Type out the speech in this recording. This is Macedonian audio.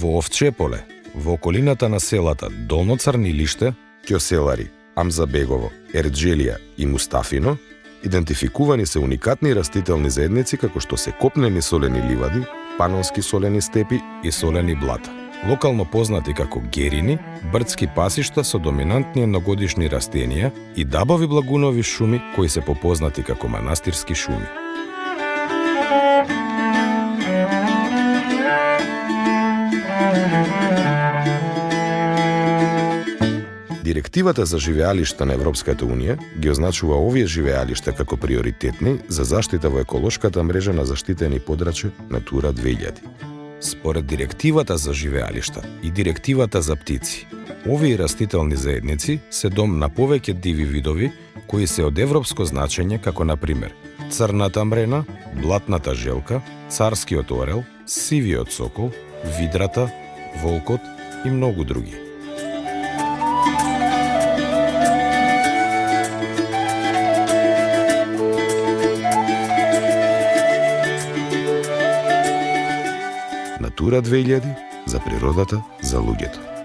Во Овчие поле, во околината на селата Долно Црнилиште, Ќоселари, Амзабегово, Ерџелија и Мустафино, идентификувани се уникатни растителни заедници како што се копнени солени ливади, панонски солени степи и солени блата. Локално познати како герини, брдски пасишта со доминантни едногодишни растенија и дабови благунови шуми кои се попознати како манастирски шуми. Директивата за живеалишта на Европската Унија ги означува овие живеалишта како приоритетни за заштита во еколошката мрежа на заштитени подрачја Натура 2000. Според Директивата за живеалишта и Директивата за птици, овие растителни заедници се дом на повеќе диви видови кои се од европско значење како например црната мрена, блатната желка, царскиот орел, сивиот сокол, видрата, волкот и многу други. Натура 2000 за природата, за луѓето.